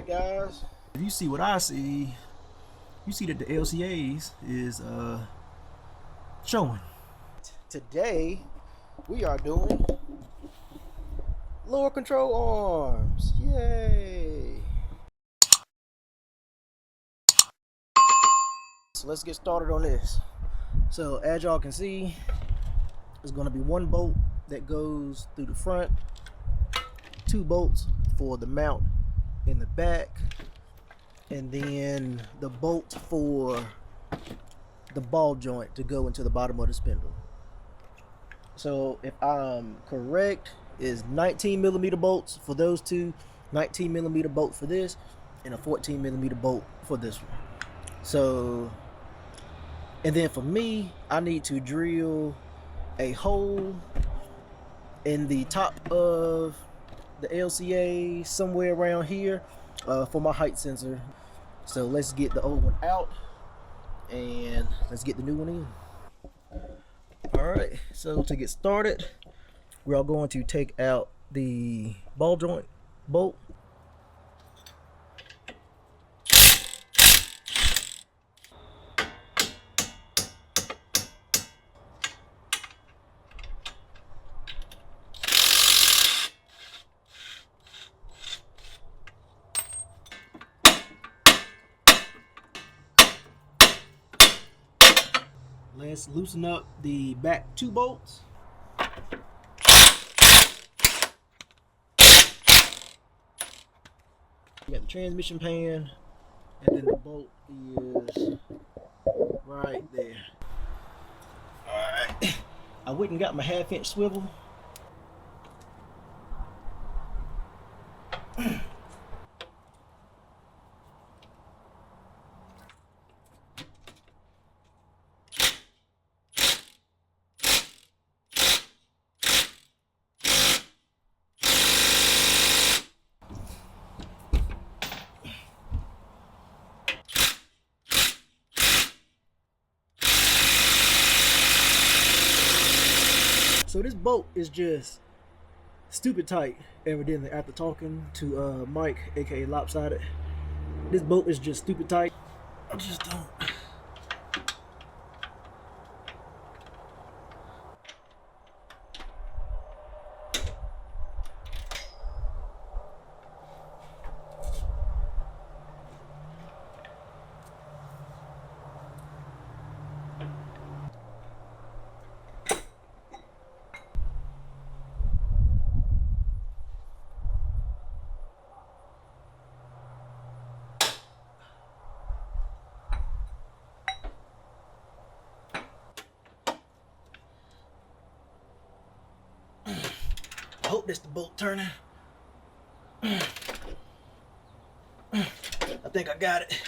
Alright guys, if you see what I see, you see that the LCAs is showing. Today we are doing lower control arms. Yay! So let's get started on this. So as y'all can see, there's going to be one bolt that goes through the front, two bolts for the mount in the back, and then the bolt for the ball joint to go into the bottom of the spindle. So if I'm correct, is 19mm bolts for those two, 19mm bolt for this, and a 14mm bolt for this one. So, and then for me, I need to drill a hole in the top of the LCA somewhere around here for my height sensor. So let's get the old one out and let's get the new one in. Alright, so to get started, we're all going to take out the ball joint bolt. Let's loosen up the back two bolts. We got the transmission pan, and then the bolt is right there. Alright. I went and got my 1/2-inch swivel. So this bolt is just stupid tight, evidently, after talking to Mike, aka Lopsided. This bolt is just stupid tight. I just don't. I hope that's the bolt turning. I think I got it.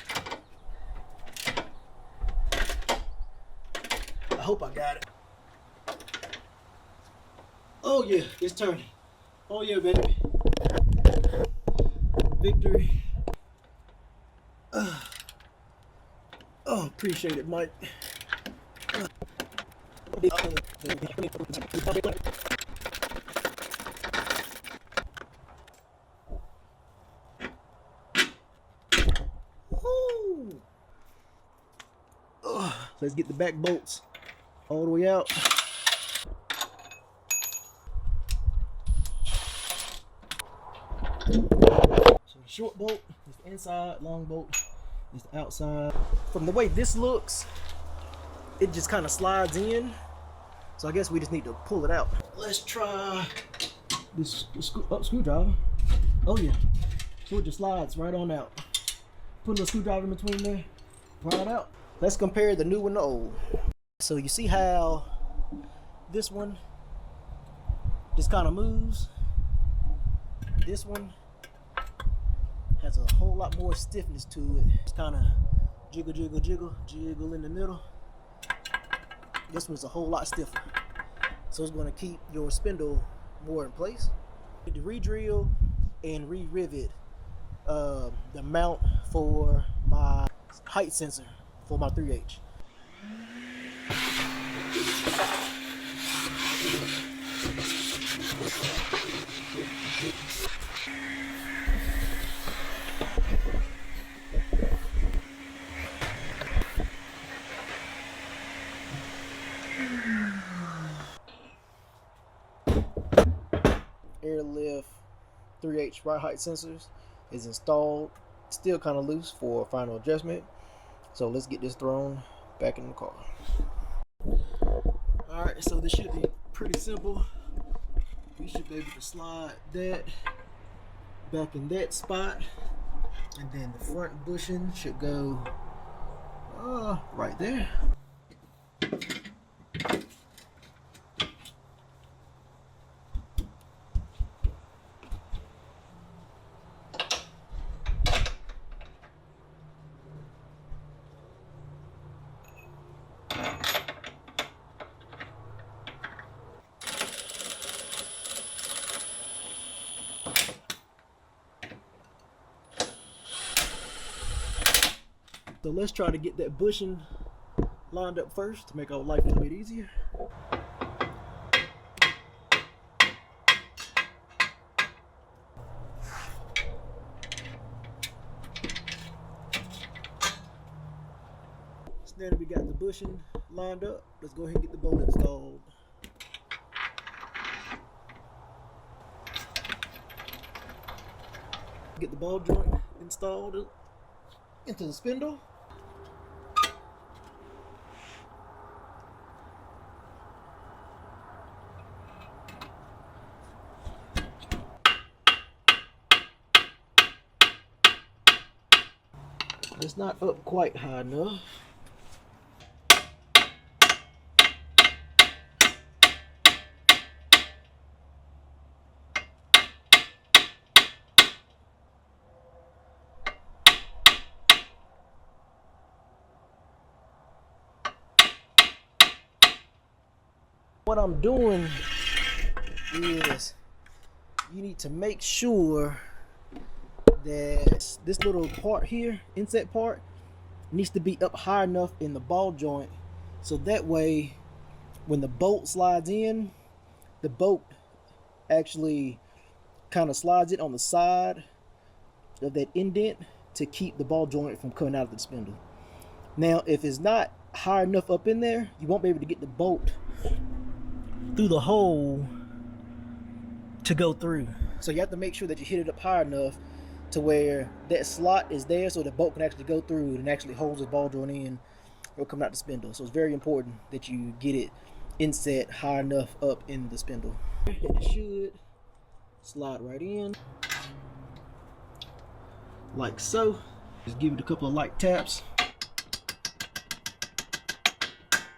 I hope I got it. Oh yeah, it's turning. Oh yeah, baby. Victory. Oh, appreciate it, Mike. Let's get the back bolts all the way out. So the short bolt is the inside, long bolt is the outside. From the way this looks, it just kind of slides in. So I guess we just need to pull it out. Let's try this screwdriver. Oh yeah, so it just slides right on out. Put a little screwdriver in between there, pry it out. Let's compare the new and the old. So you see how this one just kind of moves. This one has a whole lot more stiffness to it. It's kind of jiggle, jiggle, jiggle, jiggle in the middle. This one's a whole lot stiffer. So it's going to keep your spindle more in place. You need to re-drill and re-rivet the mount for my height sensor for my 3H. Airlift 3H ride height sensors is installed. Still kind of loose for final adjustment. So let's get this thrown back in the car. Alright, so this should be pretty simple. We should be able to slide that back in that spot, and then the front bushing should go right there. So let's try to get that bushing lined up first to make our life a little bit easier. So now that we got the bushing lined up, let's go ahead and get the bolt installed. Get the ball joint installed into the spindle. It's not up quite high enough. What I'm doing is you need to make sure that this little part here, inset part, needs to be up high enough in the ball joint, so that way when the bolt slides in, the bolt actually kind of slides it on the side of that indent to keep the ball joint from coming out of the spindle. Now if it's not high enough up in there, you won't be able to get the bolt through the hole to go through. So you have to make sure that you hit it up high enough to where that slot is there, so the bolt can actually go through and actually holds the ball joint in or come out the spindle. So it's very important that you get it inset high enough up in the spindle. And it should slide right in like so. Just give it a couple of light taps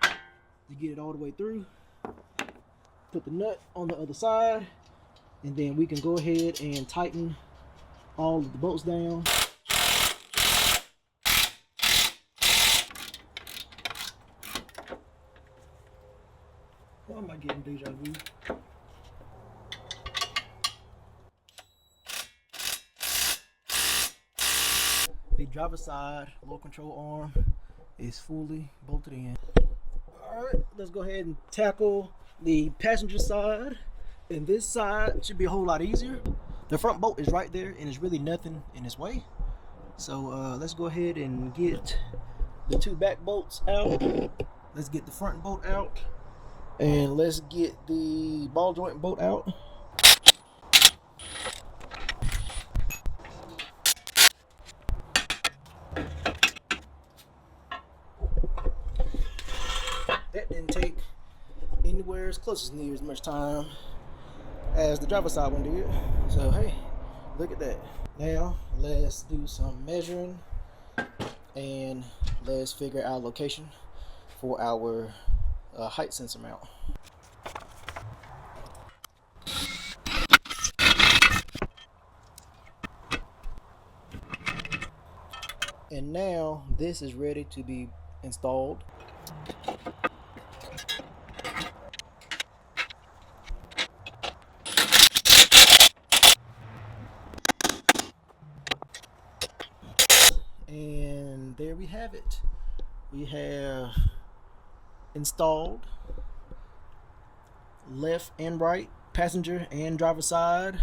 to get it all the way through. Put the nut on the other side, and then we can go ahead and tighten all of the bolts down. Why am I getting deja vu? The driver's side low control arm is fully bolted in. Alright, let's go ahead and tackle the passenger side. And this side should be a whole lot easier. The front bolt is right there and there's really nothing in its way. So let's go ahead and get the two back bolts out. Let's get the front bolt out. And let's get the ball joint bolt out. That didn't take anywhere as close as near as much time as the driver's side one did. So hey, look at that. Now let's do some measuring and let's figure out location for our height sensor mount. And now this is ready to be installed. And there we have it. We have installed left and right passenger and driver side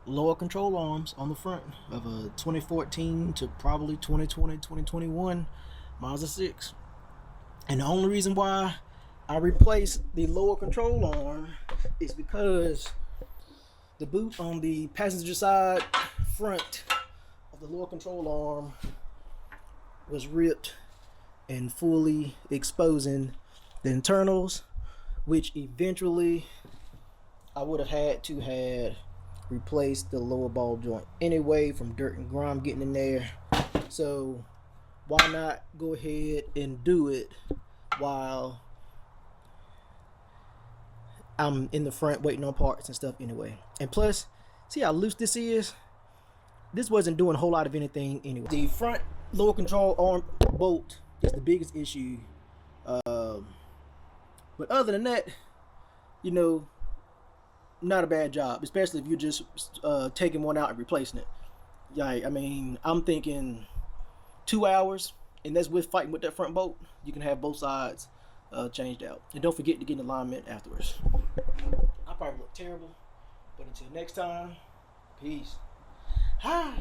lower control arms on the front of a 2014 to probably 2020 2021 Mazda 6. And the only reason why I replaced the lower control arm is because the boot on the passenger side front of the lower control arm was ripped and fully exposing the internals, which eventually I would have had to have replaced the lower ball joint anyway from dirt and grime getting in there. So why not go ahead and do it while I'm in the front waiting on parts and stuff anyway. And plus, see how loose this is? This wasn't doing a whole lot of anything anyway. The front lower control arm bolt is the biggest issue. But other than that, you know, not a bad job, especially if you're just taking one out and replacing it. Yeah, I mean, I'm thinking 2 hours, and that's with fighting with that front bolt. You can have both sides changed out. And don't forget to get in alignment afterwards. I probably look terrible, but until next time, peace. Ah.